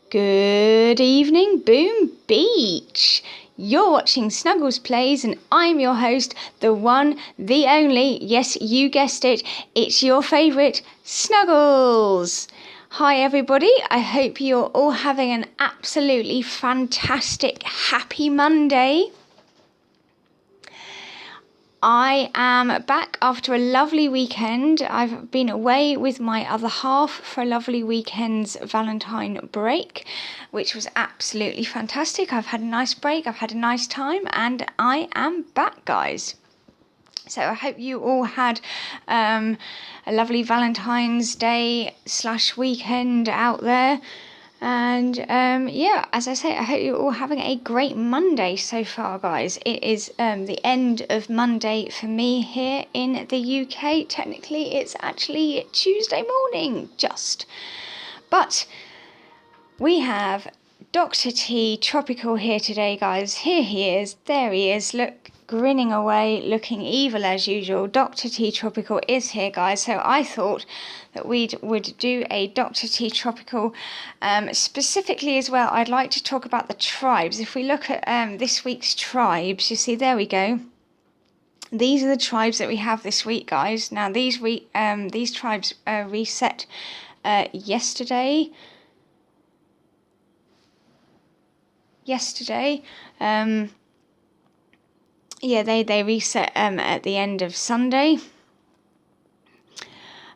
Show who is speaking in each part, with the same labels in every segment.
Speaker 1: Good evening, Boom Beach. You're watching Snuggles Plays and I'm your host, the one, the only, yes, you guessed it, it's your favourite, Snuggles. Hi everybody, I hope you're all having an absolutely fantastic, happy Monday. I am back after a lovely weekend. I've been away with my other half for a lovely weekend's Valentine break, which was absolutely fantastic. I've had a nice break, I've had a nice time, and I am back, guys. So I hope you all had a lovely Valentine's Day / weekend out there. And yeah, as I say, I hope you're all having a great Monday so far, guys. It is the end of Monday for me here in the UK. Technically, it's actually Tuesday morning, just. But we have Dr. T Tropical here today, guys. Here he is. There he is. Look, grinning away, looking evil as usual. Dr. T Tropical is here, guys. So I thought that we would do a Dr. T Tropical. Specifically as well, I'd like to talk about the tribes. If we look at this week's tribes, you see, there we go. These are the tribes that we have this week, guys. Now, these tribes reset yesterday. Yeah, they reset at the end of Sunday.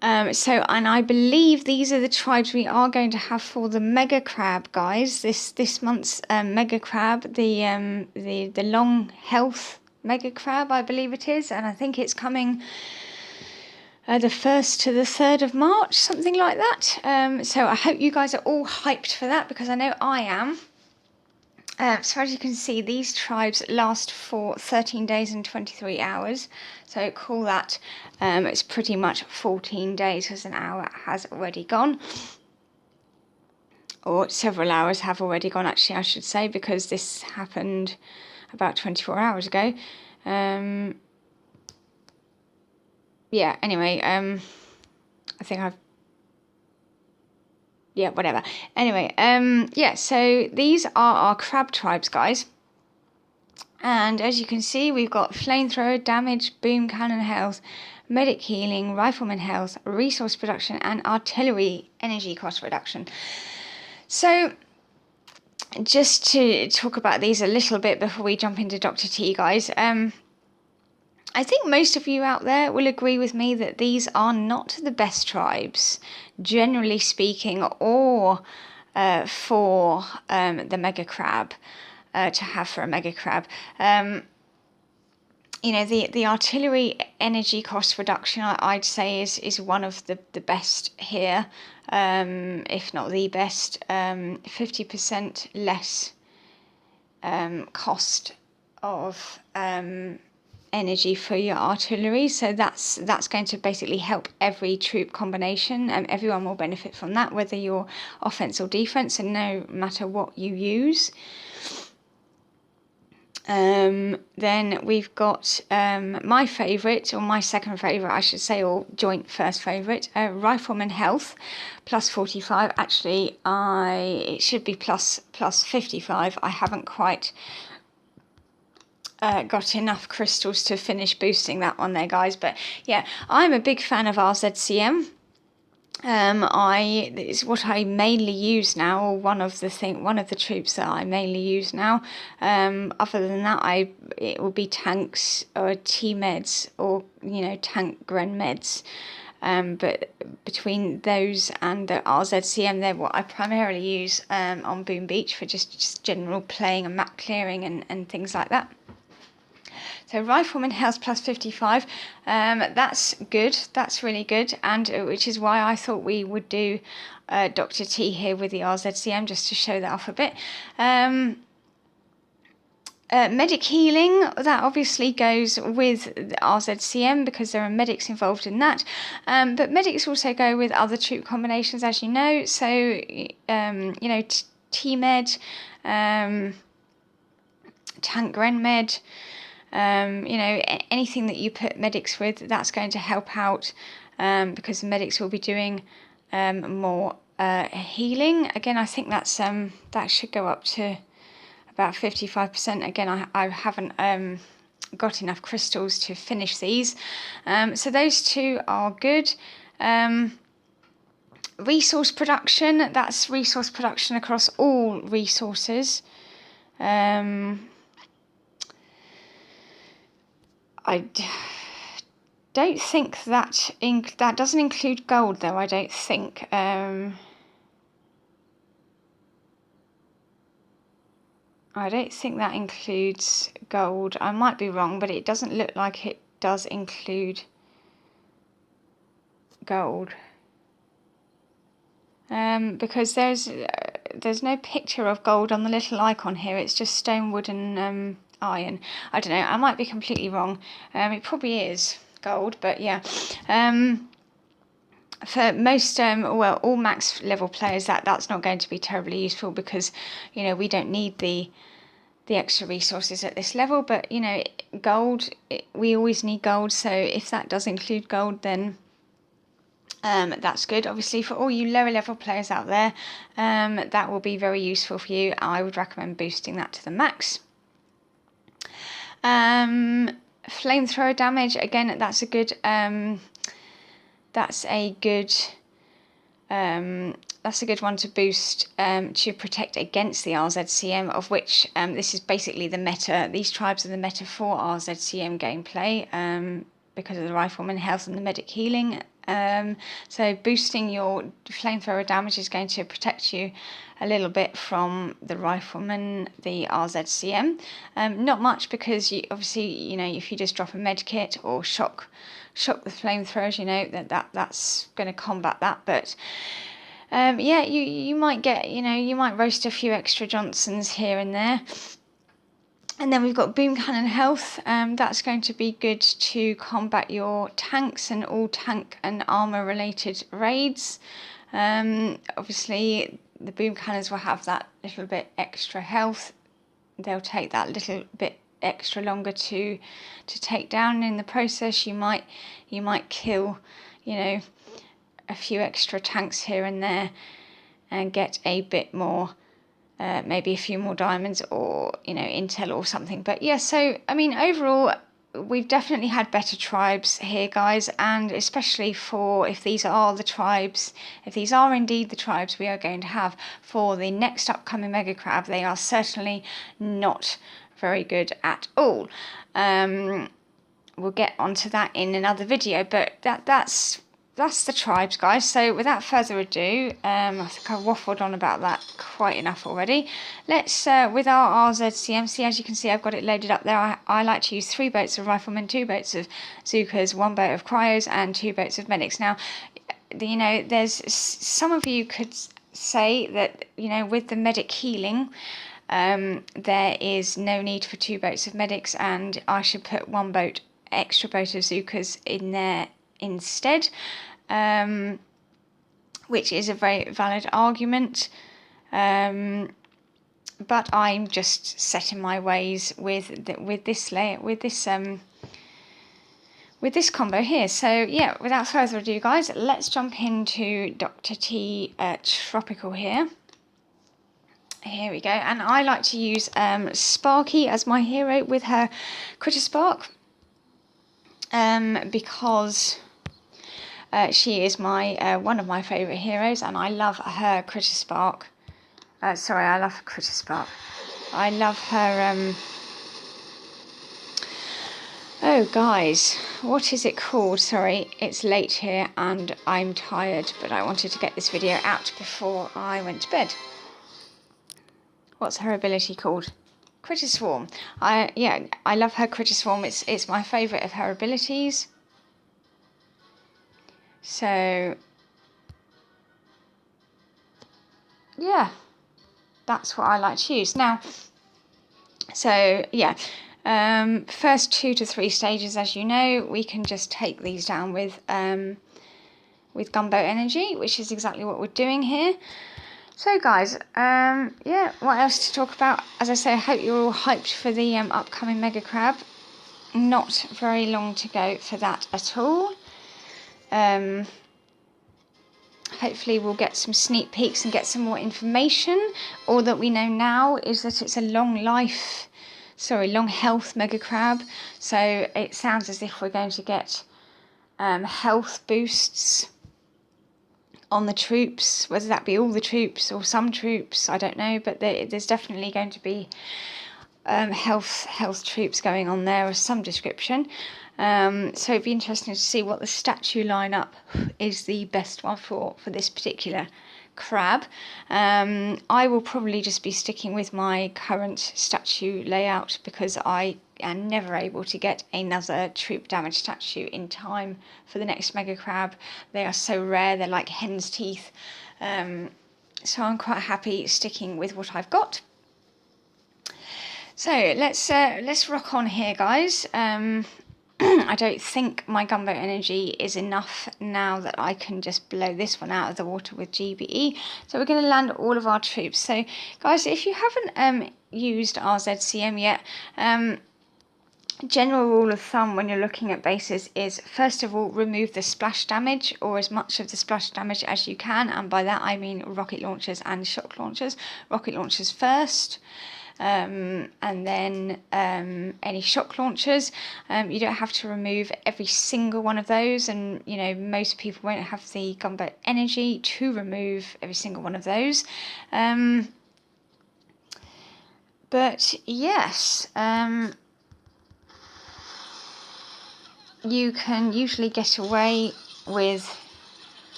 Speaker 1: And I believe these are the tribes we are going to have for the mega crab, guys. This month's mega crab, the long health mega crab, I believe it is, and I think it's coming the 1st to the 3rd of March, something like that. So I hope you guys are all hyped for that, because I know I am. So as you can see, these tribes last for 13 days and 23 hours. So call that, it's pretty much 14 days because an hour has already gone. Or several hours have already gone, actually, I should say, because this happened about 24 hours ago. Yeah, anyway, I think I've... Yeah, whatever. Anyway, yeah, so these are our crab tribes, guys. And as you can see, we've got flamethrower, damage, boom cannon health, medic healing, rifleman health, resource production, and artillery energy cost reduction. So, just to talk about these a little bit before we jump into Dr. T, guys, I think most of you out there will agree with me that these are not the best tribes, generally speaking, or for the mega crab, to have for a mega crab. You know, the artillery energy cost reduction, I'd say, is one of the best here, if not the best. 50% less cost of energy for your artillery, so that's going to basically help every troop combination, and everyone will benefit from that, whether you're offense or defense, and no matter what you use. Then we've got my favourite, or my second favourite, I should say, or joint first favourite, rifleman health plus 45. Actually, it should be plus 55. I haven't quite got enough crystals to finish boosting that one there, guys. But yeah, I'm a big fan of RZCM. It's what I mainly use now, or one of the troops that I mainly use now. Other than that, it will be tanks or T-meds, or tank gren meds. But between those and the RZCM, they're what I primarily use on Boom Beach for just general playing and map clearing and things like that. So rifleman health plus 55, that's good, that's really good, and which is why I thought we would do Dr. T here with the RZCM, just to show that off a bit. Medic healing, that obviously goes with the RZCM because there are medics involved in that, but medics also go with other troop combinations, as you know, so T-med, tank gren med, anything that you put medics with, that's going to help out, because the medics will be doing more healing. Again, I think that's that should go up to about 55%. Again, I haven't got enough crystals to finish these. So those two are good. Resource production, that's resource production across all resources. I don't think that that doesn't include gold, though. I don't think. I don't think that includes gold. I might be wrong, but it doesn't look like it does include gold. Because there's no picture of gold on the little icon here. It's just stone, wood, and iron. I don't know. I might be completely wrong. It probably is gold, but yeah. For most, well, all max level players, that's not going to be terribly useful because, you know, we don't need the extra resources at this level. But, you know, gold, we always need gold. So if that does include gold, then that's good. Obviously, for all you lower level players out there, that will be very useful for you. I would recommend boosting that to the max. Flamethrower damage, again, that's a good one to boost to protect against the RZCM, of which this is basically the meta. These tribes are the meta for RZCM gameplay because of the rifleman health and the medic healing. So boosting your flamethrower damage is going to protect you a little bit from the rifleman, the RZCM. Not much, because you, obviously, you know, if you just drop a med kit or shock the flamethrowers, you know, that's going to combat that. But yeah, you might get, you know, you might roast a few extra Johnsons here and there. And then we've got boom cannon health. That's going to be good to combat your tanks and all tank and armor related raids. Obviously, the boom cannons will have that little bit extra health. They'll take that little bit extra longer to take down. In the process, you might kill, you know, a few extra tanks here and there and get a bit more. Maybe a few more diamonds or, you know, intel or something. But yeah, so I mean, overall, we've definitely had better tribes here, guys, and especially for if these are indeed the tribes we are going to have for the next upcoming Mega Crab, they are certainly not very good at all. We'll get onto that in another video, but that's the tribes, guys. So without further ado, I think I've waffled on about that quite enough already. Let's, with our RZCM, as you can see, I've got it loaded up there. I like to use 3 boats of riflemen, 2 boats of Zookas, 1 boat of cryos, and 2 boats of medics. Now, you know, there's some of you could say that, you know, with the medic healing, there is no need for 2 boats of medics, and I should put 1 extra boat of Zookas in there instead, which is a very valid argument, but I'm just set in my ways with this combo here. So yeah, without further ado, guys, let's jump into Dr. T Tropical here. Here we go, and I like to use Sparky as my hero with her Critter Spark, because she is my one of my favourite heroes, and I love her Critter Spark. I love her Critter Spark. I love her. Oh, guys, what is it called? Sorry, it's late here and I'm tired, but I wanted to get this video out before I went to bed. What's her ability called? Critter Swarm. I love her Critter Swarm. It's my favourite of her abilities. So yeah, that's what I like to use. Now, so yeah, first 2 to 3 stages, as you know, we can just take these down with gunboat energy, which is exactly what we're doing here. So guys, yeah, what else to talk about? As I say, I hope you're all hyped for the upcoming Mega Crab. Not very long to go for that at all. hopefully we'll get some sneak peeks and get some more information. All that we know now is that it's a long health mega crab. So it sounds as if we're going to get health boosts on the troops, whether that be all the troops or some troops, I don't know, but there's definitely going to be health troops going on there of some description. So it'd be interesting to see what the statue lineup is the best one for this particular crab. I will probably just be sticking with my current statue layout because I am never able to get another troop damage statue in time for the next mega crab. They are so rare, they're like hen's teeth. So I'm quite happy sticking with what I've got. So let's rock on here, guys. I don't think my gunboat energy is enough now that I can just blow this one out of the water with GBE. So we're going to land all of our troops. So guys, if you haven't used RZCM yet, general rule of thumb when you're looking at bases is, first of all, remove the splash damage, or as much of the splash damage as you can, and by that I mean rocket launchers and shock launchers. Rocket launchers first, and then any shock launchers. You don't have to remove every single one of those, and you know, most people won't have the gunboat energy to remove every single one of those. But yes, you can usually get away with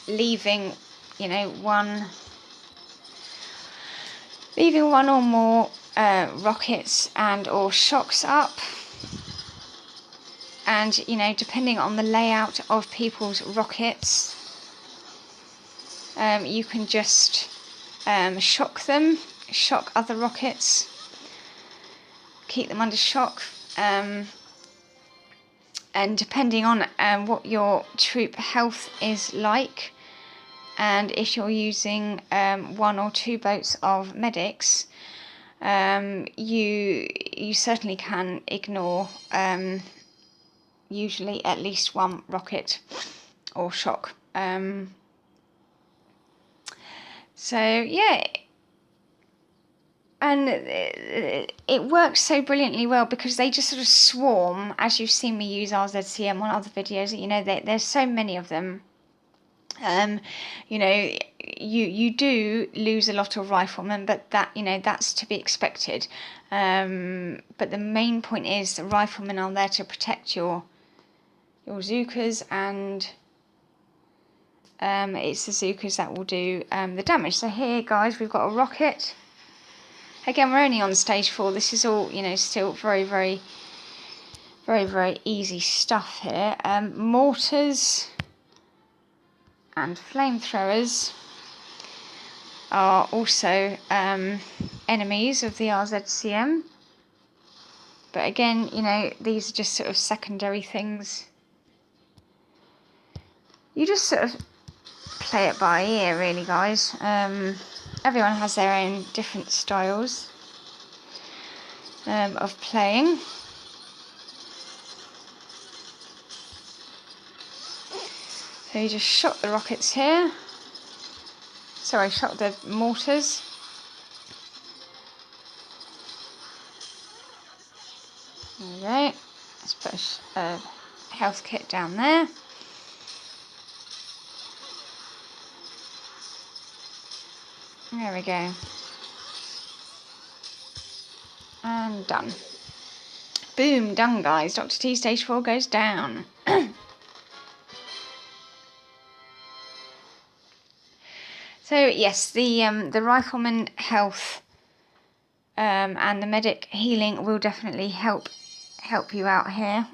Speaker 1: leaving, you know, one or more rockets and or shocks up, and you know, depending on the layout of people's rockets, you can just shock other rockets, keep them under shock, and depending on what your troop health is like, and if you're using 1 or 2 boats of medics, you certainly can ignore usually at least 1 rocket or shock. So yeah, and it works so brilliantly well because they just sort of swarm, as you've seen me use RZCM on other videos. You know, there's so many of them. You know, you do lose a lot of riflemen, but that, you know, that's to be expected. But the main point is the riflemen are there to protect your Zookas, and it's the Zookas that will do the damage. So here, guys, we've got a rocket. Again, we're only on stage 4. This is all, you know, still very, very, very, very easy stuff here. Mortars and flamethrowers are also enemies of the RZCM. But again, you know, these are just sort of secondary things. You just sort of play it by ear, really, guys. Everyone has their own different styles of playing. So you just shot the rockets here. Sorry, shot the mortars. There we go. Let's put a health kit down there. There we go. And done. Boom, done, guys. Dr. T stage 4 goes down. So yes, the rifleman health and the medic healing will definitely help you out here.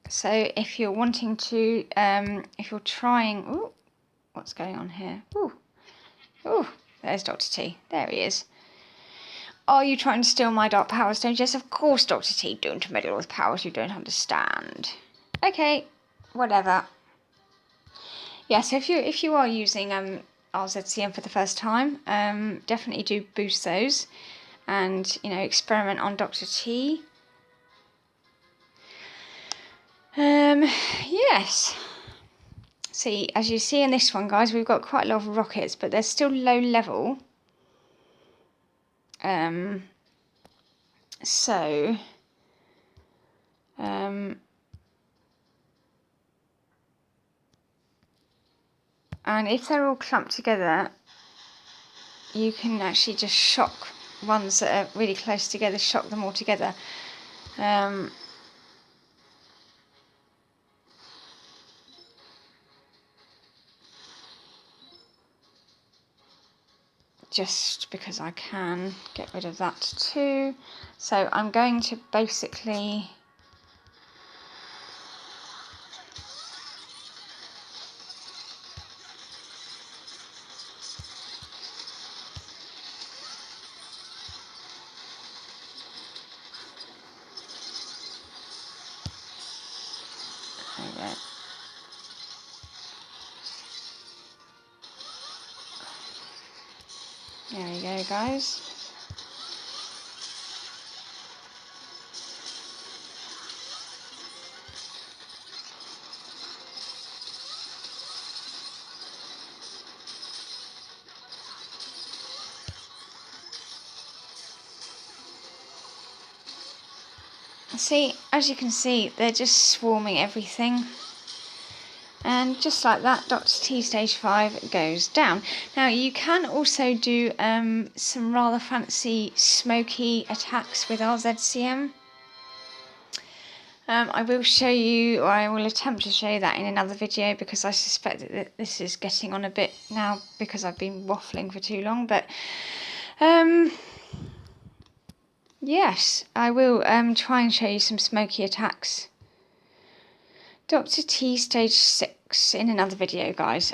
Speaker 1: So if you're wanting to, if you're trying, ooh, what's going on here? Ooh, there's Dr. T. There he is. Are you trying to steal my dark power stones? Yes, of course, Dr. T. Don't meddle with powers you don't understand. Okay, whatever. Yeah, so if you are using RZCM for the first time, definitely do boost those, and you know, experiment on Dr. T. Yes. See, as you see in this one, guys, we've got quite a lot of rockets, but they're still low level. So, and if they're all clumped together, you can actually just shock ones that are really close together, shock them all together. Just because I can get rid of that too. So I'm going to basically there we go, guys. See, as you can see, they're just swarming everything. And just like that, Dr. T stage 5 goes down. Now, you can also do some rather fancy smoky attacks with RZCM. I will show you, or I will attempt to show you that in another video, because I suspect that this is getting on a bit now because I've been waffling for too long. But yes, I will try and show you some smoky attacks. Dr. T stage 6 in another video, guys.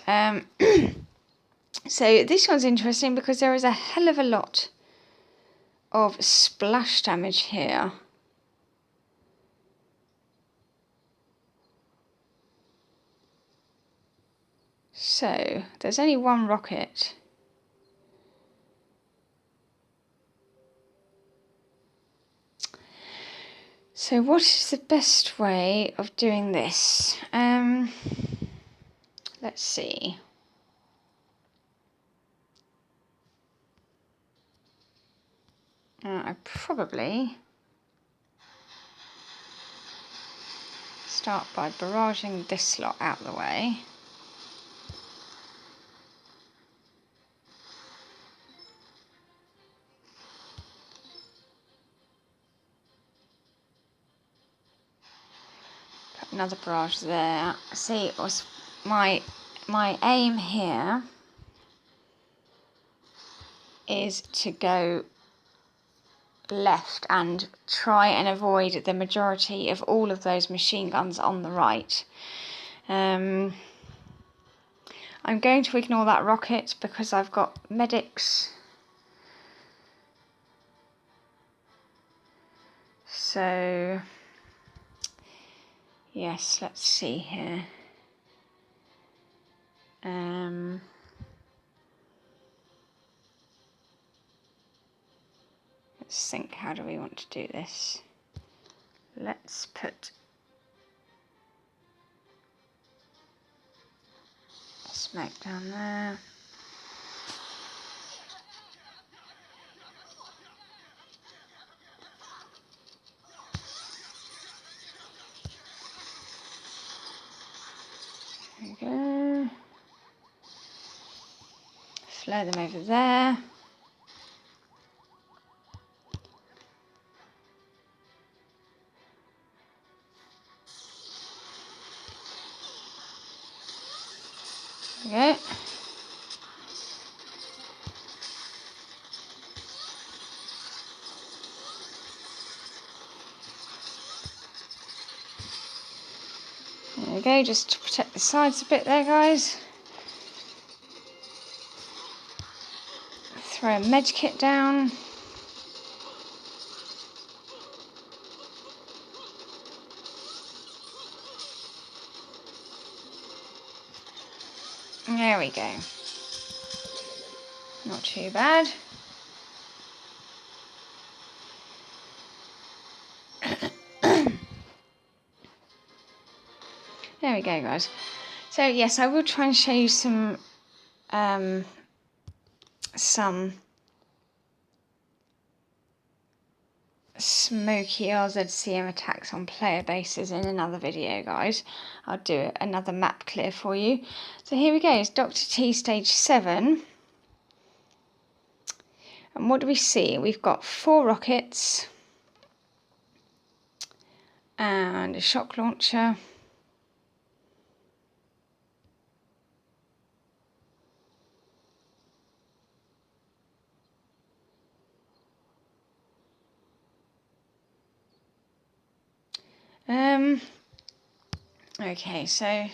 Speaker 1: So this one's interesting because there is a hell of a lot of splash damage here. So there's only one rocket. So what is the best way of doing this? Let's see. I probably start by barraging this lot out of the way. Put another barrage there. See, it was my aim here is to go left and try and avoid the majority of all of those machine guns on the right. I'm going to ignore that rocket because I've got medics. So yes, let's see here. Let's think, how do we want to do this? Let's put smoke down there. There we go. Flow them over there. Okay. There we go, just to protect the sides a bit there, guys. Throw a med kit down. There we go. Not too bad. There we go, guys. So yes, I will try and show you some smoky RZCM attacks on player bases in another video, guys. I'll do another map clear for you. So here we go, it's Dr. T stage 7. And what do we see? We've got 4 rockets and a shock launcher. Okay, so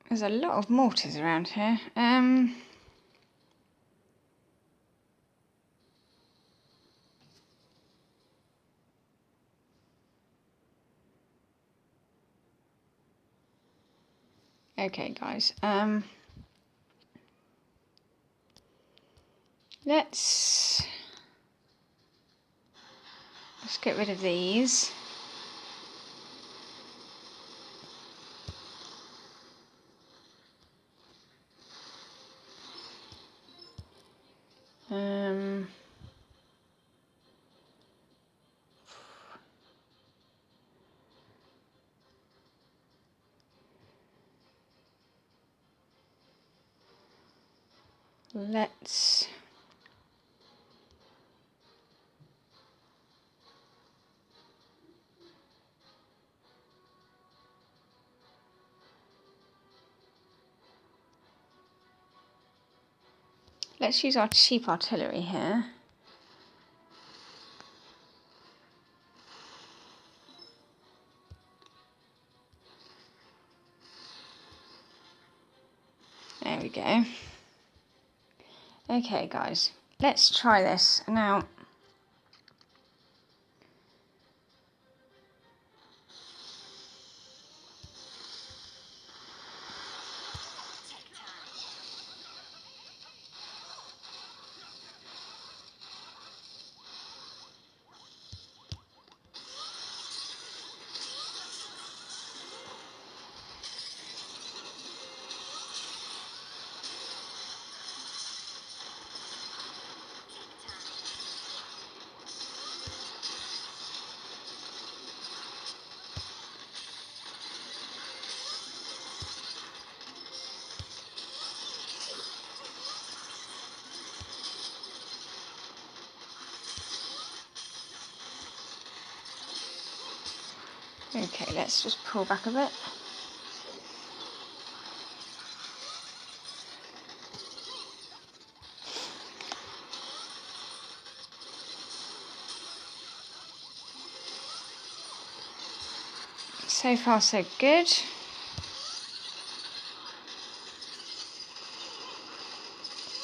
Speaker 1: there's a lot of mortars around here. Okay, guys. Let's get rid of these. Let's use our cheap artillery here. There we go. Okay, guys, let's try this now. Okay, let's just pull back a bit. So far, so good.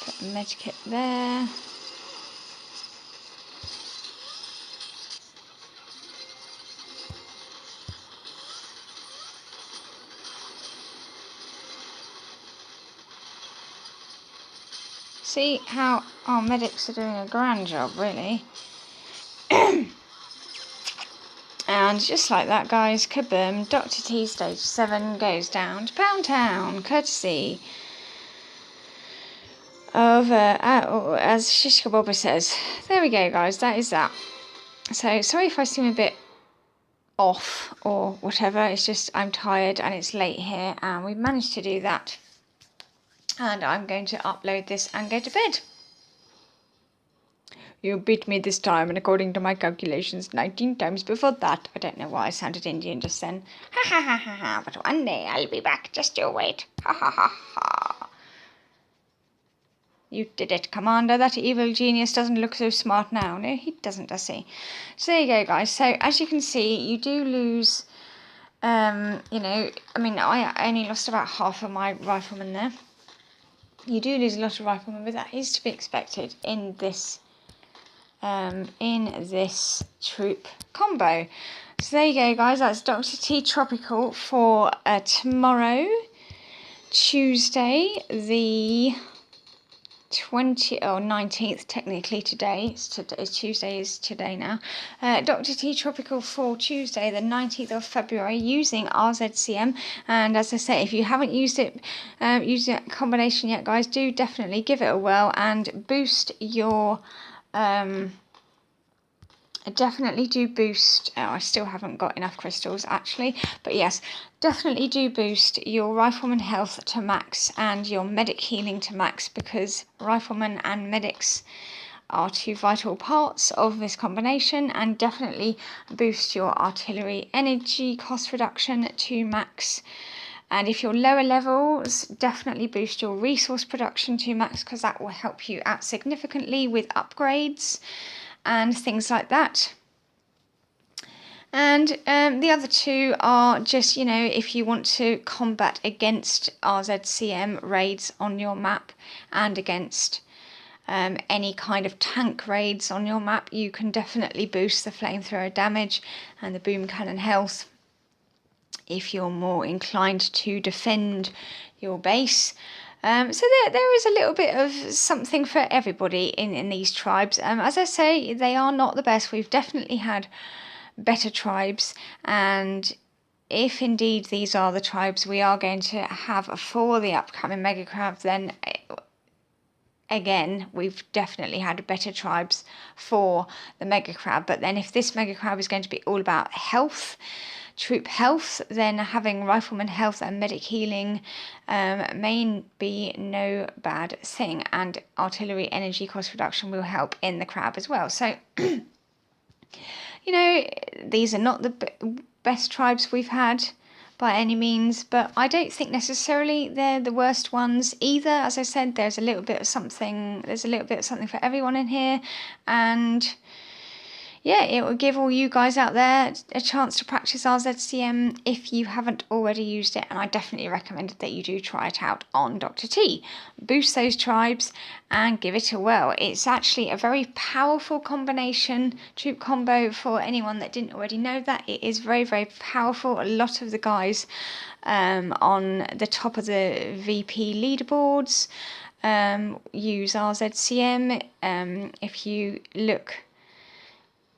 Speaker 1: Put a medikit there. See how our medics are doing a grand job, really. And just like that, guys, kaboom, Dr. T stage 7 goes down to Pound Town, courtesy of, as Shishka Bobba says. There we go, guys, that is that. So, sorry if I seem a bit off or whatever, it's just I'm tired and it's late here, and we managed to do that. And I'm going to upload this and go to bed. You beat me this time, and according to my calculations, 19 times before that. I don't know why I sounded Indian just then. Ha ha ha ha ha, but one day I'll be back, just you wait. Ha ha ha ha. You did it, Commander. That evil genius doesn't look so smart now. No, he doesn't, does he? So there you go, guys. So as you can see, you do lose, you know, I mean, I only lost about half of my riflemen there. You do lose a lot of riflemen, but that is to be expected in this troop combo. So there you go, guys. That's Dr. T Tropical for tomorrow, Tuesday, the 19th, technically today. Tuesday is today now. Dr. T Tropical for Tuesday, the 19th of February, using RZCM. And as I say, if you haven't used that combination yet, guys, do definitely give it a whirl and boost your. I definitely do boost. I still haven't got enough crystals actually, but yes, definitely do boost your rifleman health to max and your medic healing to max, because riflemen and medics are two vital parts of this combination, and definitely boost your artillery energy cost reduction to max. And if you're lower levels, definitely boost your resource production to max, because that will help you out significantly with upgrades and things like that. And the other two are just, you know, if you want to combat against RZCM raids on your map and against any kind of tank raids on your map, you can definitely boost the flamethrower damage and the boom cannon health if you're more inclined to defend your base. So there is a little bit of something for everybody in these tribes. As I say, they are not the best. We've definitely had better tribes, and if indeed these are the tribes we are going to have for the upcoming Mega Crab, then again, we've definitely had better tribes for the Mega Crab. But then if this Mega Crab is going to be all about health, troop health, then having rifleman health and medic healing may be no bad thing, and artillery energy cost reduction will help in the crab as well. So you know, these are not the best tribes we've had by any means, but I don't think necessarily they're the worst ones either. As I said, there's a little bit of something for everyone in here, and yeah, it will give all you guys out there a chance to practice RZCM if you haven't already used it, and I definitely recommend that you do try it out on Dr. T. Boost those tribes and give it a whirl. It's actually a very powerful combination, troop combo, for anyone that didn't already know that. It is very, very powerful. A lot of the guys on the top of the VP leaderboards use RZCM.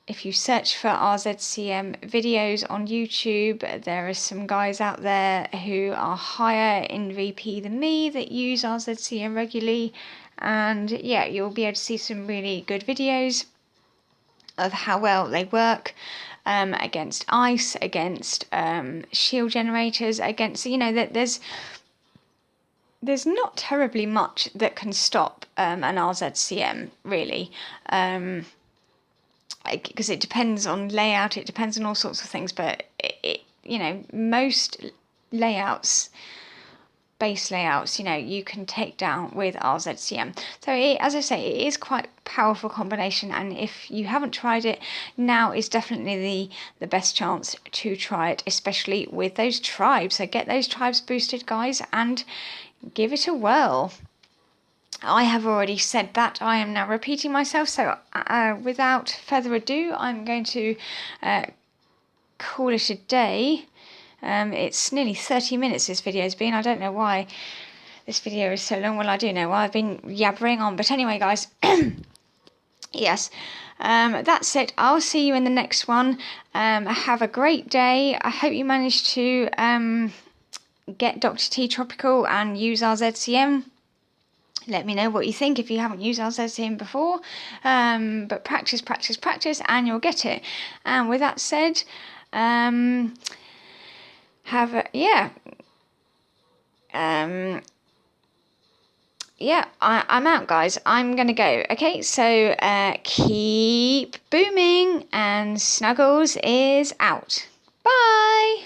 Speaker 1: If you search for RZCM videos on YouTube, there are some guys out there who are higher in VP than me that use RZCM regularly, and yeah, you'll be able to see some really good videos of how well they work against ice, against shield generators, against, you know, that there's not terribly much that can stop an RZCM really. Because it depends on layout, it depends on all sorts of things, but you know, most layouts, base layouts, you know, you can take down with RZCM. So as I say, it is quite a powerful combination, and if you haven't tried it, now is definitely the best chance to try it, especially with those tribes. So get those tribes boosted, guys, and give it a whirl. I have already said that. I am now repeating myself, so without further ado, I'm going to call it a day. It's nearly 30 minutes this video's been. I don't know why this video is so long. Well, I do know why. I've been yabbering on. But anyway, guys, yes, that's it. I'll see you in the next one. Have a great day. I hope you managed to get Dr. T Tropical and use RZCM. Let me know what you think if you haven't used RZCM before. But practice, practice, practice, and you'll get it. And with that said, I'm out, guys. I'm gonna go. Okay, so keep booming, and Snuggles is out. Bye.